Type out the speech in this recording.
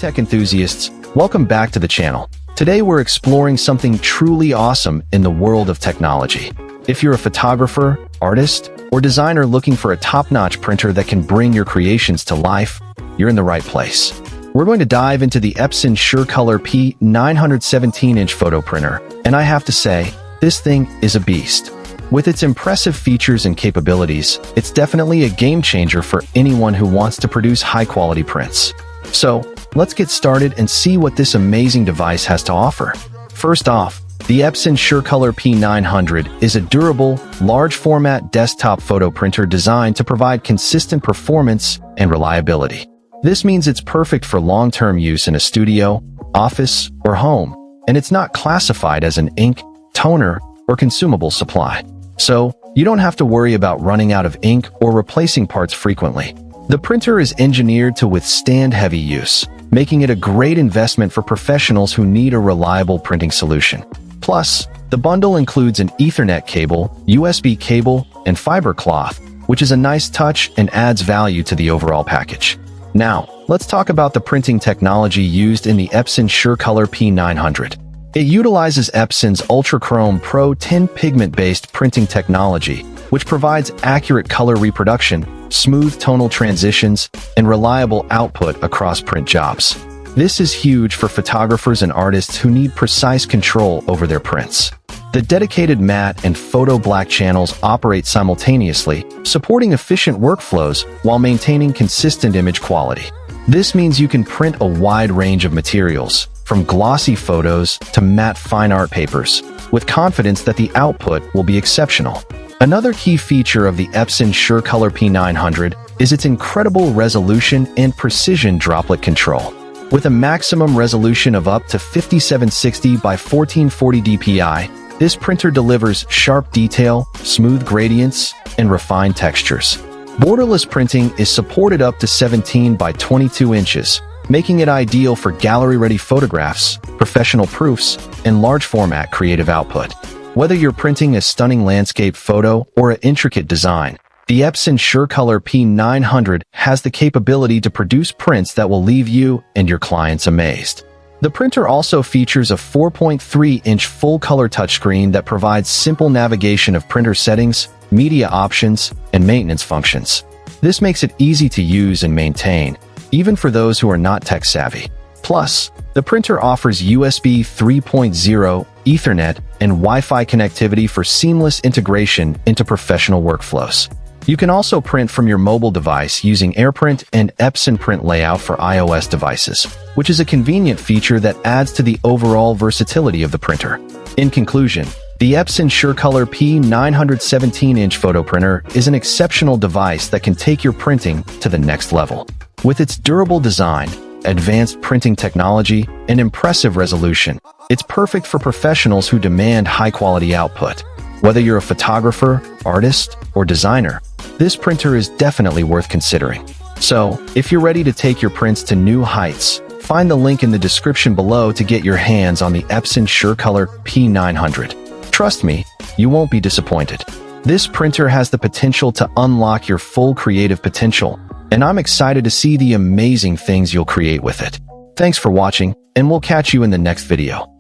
tech enthusiasts, welcome back to the channel. Today we're exploring something truly awesome in the world of technology. If you're a photographer, artist, or designer looking for a top-notch printer that can bring your creations to life, you're in the right place. We're going to dive into the EPSON SureColor P900 17-inch photo printer, and I have to say, this thing is a beast. With its impressive features and capabilities, it's definitely a game-changer for anyone who wants to produce high-quality prints. So, let's get started and see what this amazing device has to offer. First off, the EPSON SureColor P900 is a durable, large-format desktop photo printer designed to provide consistent performance and reliability. This means it's perfect for long-term use in a studio, office, or home, and it's not classified as an ink, toner, or consumable supply. So, you don't have to worry about running out of ink or replacing parts frequently. The printer is engineered to withstand heavy use, making it a great investment for professionals who need a reliable printing solution. Plus, the bundle includes an Ethernet cable, USB cable, and fiber cloth, which is a nice touch and adds value to the overall package. Now, let's talk about the printing technology used in the EPSON SureColor P900. It utilizes EPSON's UltraChrome PRO10 pigment-based printing technology, which provides accurate color reproduction, smooth tonal transitions, and reliable output across print jobs. This is huge for photographers and artists who need precise control over their prints. The dedicated matte and photo black channels operate simultaneously, supporting efficient workflows while maintaining consistent image quality. This means you can print a wide range of materials, from glossy photos to matte fine art papers, with confidence that the output will be exceptional. Another key feature of the EPSON SureColor P900 is its incredible resolution and precision droplet control. With a maximum resolution of up to 5760 by 1440 dpi, this printer delivers sharp detail, smooth gradients, and refined textures. Borderless printing is supported up to 17 by 22 inches, making it ideal for gallery-ready photographs, professional proofs, and large-format creative output. Whether you're printing a stunning landscape photo or an intricate design, the EPSON SureColor P900 has the capability to produce prints that will leave you and your clients amazed. The printer also features a 4.3-inch full-color touchscreen that provides simple navigation of printer settings, media options, and maintenance functions. This makes it easy to use and maintain, even for those who are not tech-savvy. Plus, the printer offers USB 3.0, Ethernet, and Wi-Fi connectivity for seamless integration into professional workflows. You can also print from your mobile device using AirPrint and EPSON Print Layout for iOS devices, which is a convenient feature that adds to the overall versatility of the printer. In conclusion, the EPSON SureColor P900 17-inch photo printer is an exceptional device that can take your printing to the next level. With its durable design, advanced printing technology, and impressive resolution, it's perfect for professionals who demand high-quality output. Whether you're a photographer, artist, or designer, this printer is definitely worth considering. So, if you're ready to take your prints to new heights, find the link in the description below to get your hands on the EPSON SureColor P900. Trust me, you won't be disappointed. This printer has the potential to unlock your full creative potential, and I'm excited to see the amazing things you'll create with it. Thanks for watching, and we'll catch you in the next video.